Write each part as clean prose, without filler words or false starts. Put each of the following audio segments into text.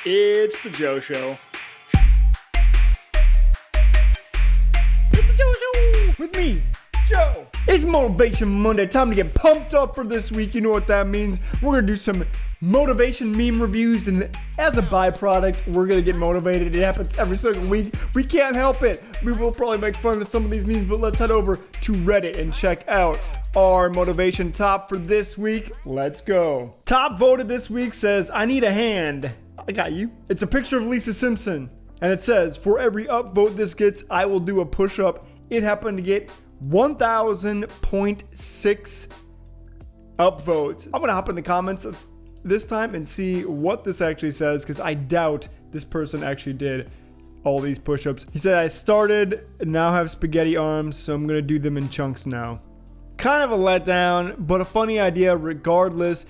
It's the Joe Show. It's the Joe Show With me, Joe. It's Motivation Monday. Time to get pumped up for this week. You know what that means. We're going to do some motivation meme reviews, and as a byproduct, we're going to get motivated. It happens every single week. We can't help it. We will probably make fun of some of these memes, but let's head over to Reddit and check out our motivation top for this week. Let's go. Top voted this week says, I need a hand. I got you. It's a picture of Lisa Simpson, and it says, for every upvote this gets, I will do a push-up. It happened to get 1,000.6 upvotes. I'm gonna hop in the comments this time and see what this actually says, because I doubt this person actually did all these push-ups. He said, I started and now have spaghetti arms, so I'm gonna do them in chunks now. Kind of a letdown, but a funny idea regardless.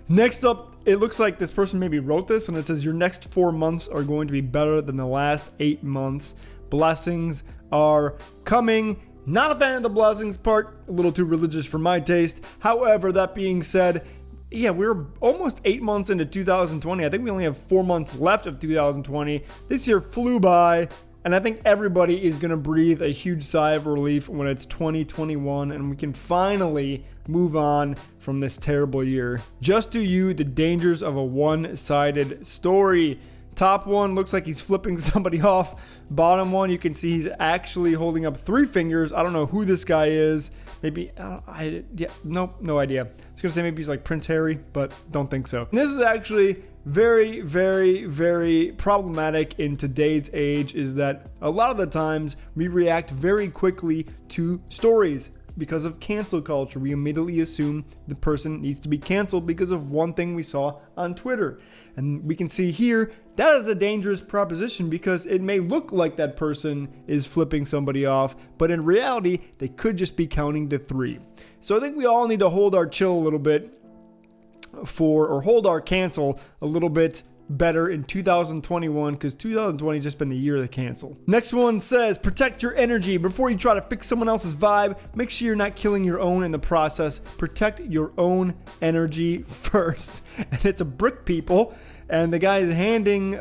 Next up, it looks like this person maybe wrote this, and it says, your next 4 months are going to be better than the last 8 months. Blessings are coming. Not a fan of the blessings part, a little too religious for my taste. However, that being said, yeah, we're almost 8 months into 2020. I think we only have 4 months left of 2020. This year flew by, and I think everybody is going to breathe a huge sigh of relief when it's 2021 and we can finally move on from this terrible year. Just do you, the dangers of a one-sided story. Top one looks like he's flipping somebody off. Bottom one, you can see he's actually holding up 3 fingers. I don't know who this guy is. Maybe, no idea. I was gonna say maybe he's like Prince Harry, but don't think so. And this is actually very, very, very problematic in today's age, is that a lot of the times we react very quickly to stories. Because of cancel culture, we immediately assume the person needs to be canceled because of one thing we saw on Twitter. And we can see here, that is a dangerous proposition, because it may look like that person is flipping somebody off, but in reality, they could just be counting to 3. So I think we all need to hold our chill a little bit or hold our cancel a little bit better in 2021, because 2020 just been the year of the cancel. Next one says, protect your energy. Before you try to fix someone else's vibe, make sure you're not killing your own in the process. Protect your own energy first. And it's a brick, people, and the guy is handing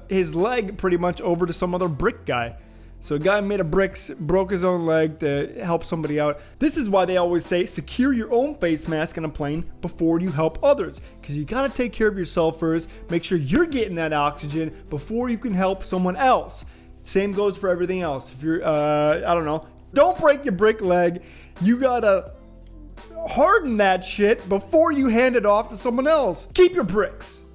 his leg pretty much over to some other brick guy. So a guy made of bricks, broke his own leg to help somebody out. This is why they always say, secure your own face mask on a plane before you help others. Because you got to take care of yourself first. Make sure you're getting that oxygen before you can help someone else. Same goes for everything else. If you're, I don't know, don't break your brick leg. You got to harden that shit before you hand it off to someone else. Keep your bricks.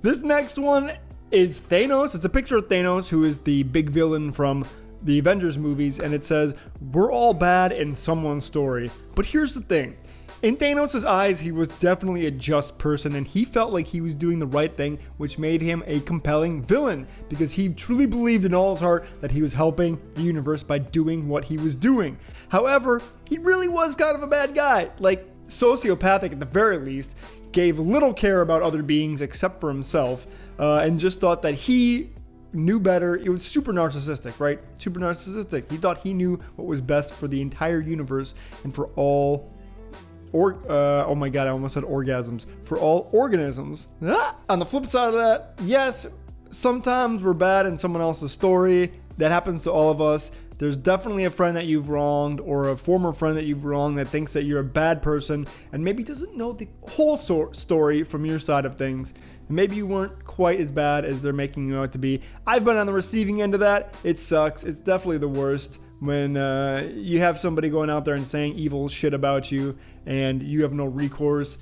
This next one is Thanos. It's a picture of Thanos, who is the big villain from the Avengers movies, and it says, we're all bad in someone's story. But here's the thing. In Thanos' eyes, he was definitely a just person, and he felt like he was doing the right thing, which made him a compelling villain, because he truly believed in all his heart that he was helping the universe by doing what he was doing. However, he really was kind of a bad guy, like sociopathic at the very least, gave little care about other beings except for himself, and just thought that he knew better. It was super narcissistic, right? Super narcissistic. He thought he knew what was best for the entire universe and for all, oh my god, I almost said orgasms. For all organisms. On the flip side of that, yes, sometimes we're bad in someone else's story. That happens to all of us. There's definitely a friend that you've wronged, or a former friend that you've wronged, that thinks that you're a bad person and maybe doesn't know the whole story from your side of things. And maybe you weren't quite as bad as they're making you out to be. I've been on the receiving end of that. It sucks. It's definitely the worst when you have somebody going out there and saying evil shit about you and you have no recourse.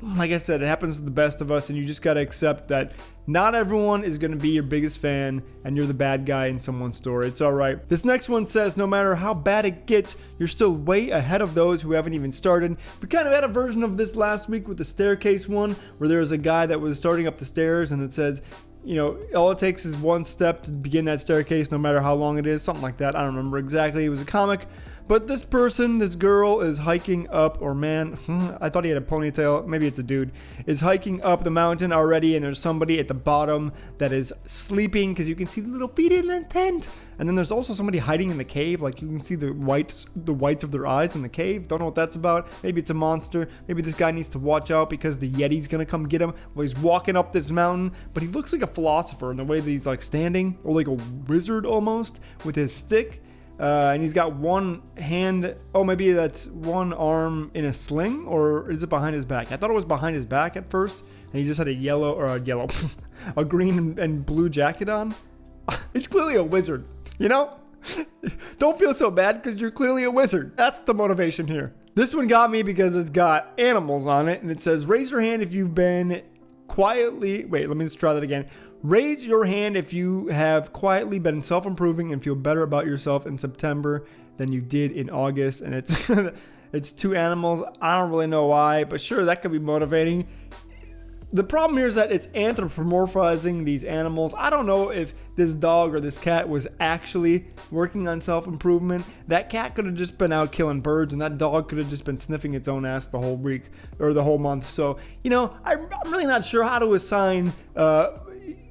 Like I said, it happens to the best of us, and you just got to accept that not everyone is going to be your biggest fan and you're the bad guy in someone's story. It's all right. This next one says, no matter how bad it gets, you're still way ahead of those who haven't even started. We kind of had a version of this last week with the staircase one, where there was a guy that was starting up the stairs, and it says, you know, all it takes is one step to begin that staircase, no matter how long it is, something like that. I don't remember exactly. It was a comic, But this person, this girl is hiking up, or man, I thought he had a ponytail. Maybe it's a dude, is hiking up the mountain already. And there's somebody at the bottom that is sleeping because you can see the little feet in the tent. And then there's also somebody hiding in the cave. Like you can see the whites of their eyes in the cave. Don't know what that's about. Maybe it's a monster. Maybe this guy needs to watch out because the Yeti's going to come get him while he's walking up this mountain. But he looks like a philosopher in the way that he's like standing, or like a wizard almost, with his stick. And he's got one hand. Oh, maybe that's one arm in a sling, or is it behind his back? I thought it was behind his back at first, and he just had a green and blue jacket on. It's clearly a wizard, you know? Don't feel so bad because you're clearly a wizard. That's the motivation here. This one got me because it's got animals on it, and it says, raise your hand if you've been quietly. Wait, let me just try that again. Raise your hand if you have quietly been self-improving and feel better about yourself in September than you did in August. And it's it's two animals. I don't really know why, but sure, that could be motivating. The problem here is that it's anthropomorphizing these animals. I don't know if this dog or this cat was actually working on self-improvement. That cat could have just been out killing birds, and that dog could have just been sniffing its own ass the whole week or the whole month. So, you know, I'm really not sure how to assign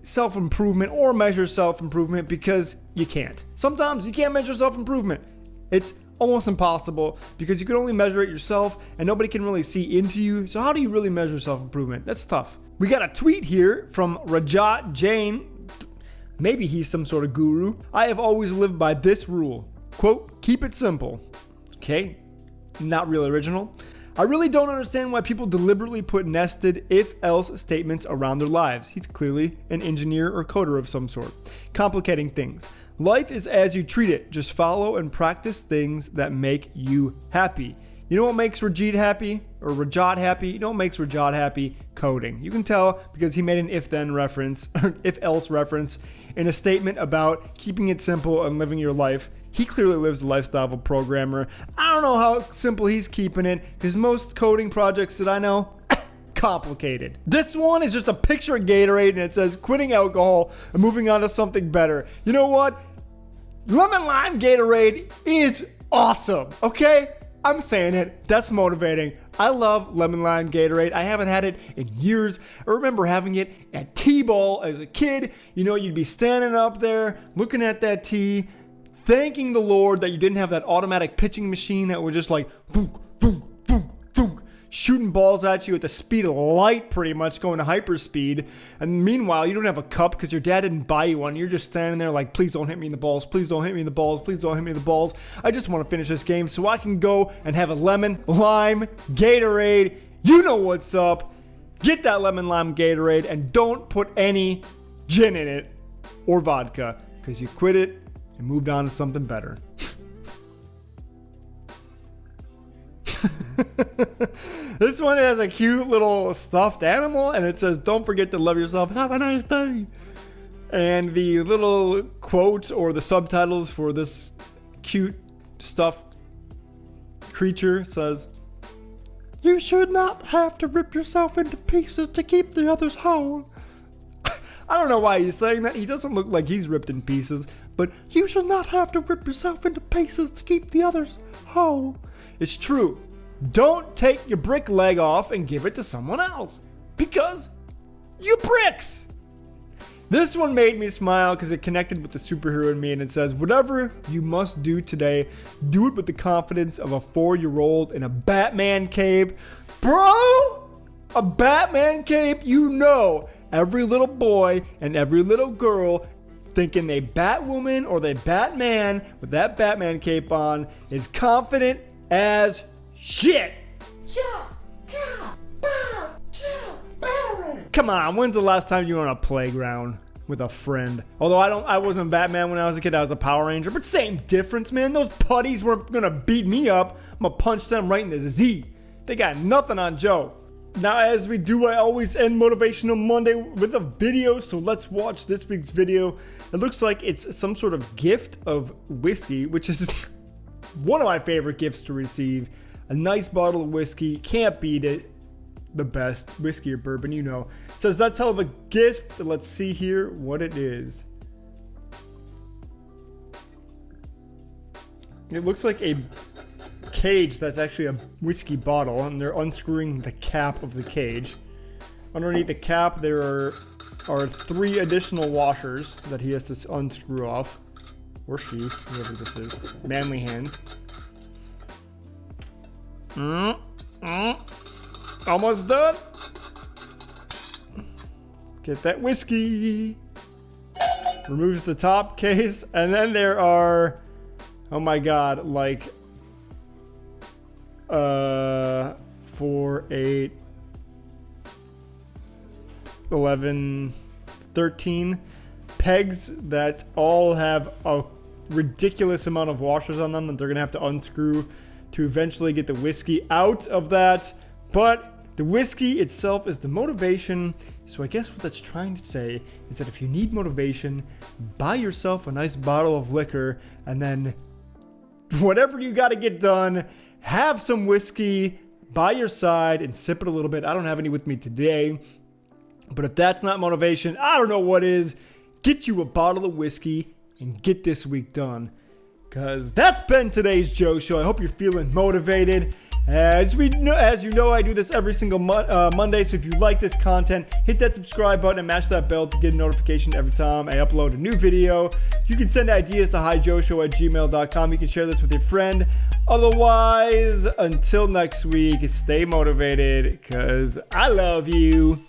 self-improvement or measure self-improvement, because you can't. Sometimes you can't measure self-improvement. It's almost impossible because you can only measure it yourself and nobody can really see into you. So how do you really measure self-improvement? That's tough. We got a tweet here from Rajat Jain. Maybe he's some sort of guru. I have always lived by this rule. Quote, keep it simple. Okay, not really original. I really don't understand why people deliberately put nested if-else statements around their lives. He's clearly an engineer or coder of some sort, complicating things. Life is as you treat it. Just follow and practice things that make you happy. You know what makes Rajat happy? Or Rajat happy? You know what makes Rajat happy? Coding. You can tell because he made an if-then reference, or if-else reference, in a statement about keeping it simple and living your life. He clearly lives the lifestyle of a programmer. I don't know how simple he's keeping it, because most coding projects that I know, complicated. This one is just a picture of Gatorade, and it says quitting alcohol and moving on to something better. You know what? Lemon lime Gatorade is awesome, okay? I'm saying it. That's motivating. I love lemon lime Gatorade. I haven't had it in years. I remember having it at T-ball as a kid. You know, you'd be standing up there looking at that tee, thanking the Lord that you didn't have that automatic pitching machine that would just like thunk, thunk, thunk, thunk, shooting balls at you at the speed of light, pretty much going to hyperspeed. And meanwhile, you don't have a cup because your dad didn't buy you one. You're just standing there like, please don't hit me in the balls. Please don't hit me in the balls. Please don't hit me in the balls. I just want to finish this game so I can go and have a lemon lime Gatorade. You know what's up. Get that lemon lime Gatorade and don't put any gin in it or vodka, because you quit it and moved on to something better. This one has a cute little stuffed animal, and it says, don't forget to love yourself. Have a nice day. And the little quotes or the subtitles for this cute stuffed creature says, you should not have to rip yourself into pieces to keep the others whole. I don't know why he's saying that. He doesn't look like he's ripped in pieces, but you should not have to rip yourself into pieces to keep the others whole. It's true. Don't take your brick leg off and give it to someone else, because you bricks. This one made me smile because it connected with the superhero in me, and it says, whatever you must do today, do it with the confidence of a 4-year-old in a Batman cape. Bro, a Batman cape, you know, every little boy and every little girl thinking they Batwoman or they Batman with that Batman cape on is confident as shit. Come on, when's the last time you were on a playground with a friend? Although I wasn't Batman when I was a kid, I was a Power Ranger, but same difference, man. Those putties weren't gonna beat me up. I'm gonna punch them right in the Z. They got nothing on Joe. Now, as we do, I always end Motivational Monday with a video, so let's watch this week's video. It looks like it's some sort of gift of whiskey, which is one of my favorite gifts to receive. A nice bottle of whiskey, can't beat it. The best whiskey or bourbon, you know. It says that's hell of a gift. Let's see here what it is. It looks like a cage that's actually a whiskey bottle, and they're unscrewing the cap of the cage. Underneath the cap, there are 3 additional washers that he has to unscrew off. Or she, whoever this is. Manly hands. Almost done. Get that whiskey. Removes the top case, and then there are, oh my god, like 4, 8, 11, 13 pegs that all have a ridiculous amount of washers on them that they're gonna have to unscrew to eventually get the whiskey out of that. But the whiskey itself is the motivation. So I guess what that's trying to say is that if you need motivation, buy yourself a nice bottle of liquor, and then whatever you got to get done, have some whiskey by your side and sip it a little bit. I don't have any with me today, but if that's not motivation, I don't know what is. Get you a bottle of whiskey and get this week done. Because that's been today's Joe Show. I hope you're feeling motivated. As you know, I do this every single Monday, so if you like this content, hit that subscribe button and mash that bell to get a notification every time I upload a new video. You can send ideas to hijoeshow@gmail.com. You can share this with your friend. Otherwise, until next week, stay motivated, because I love you.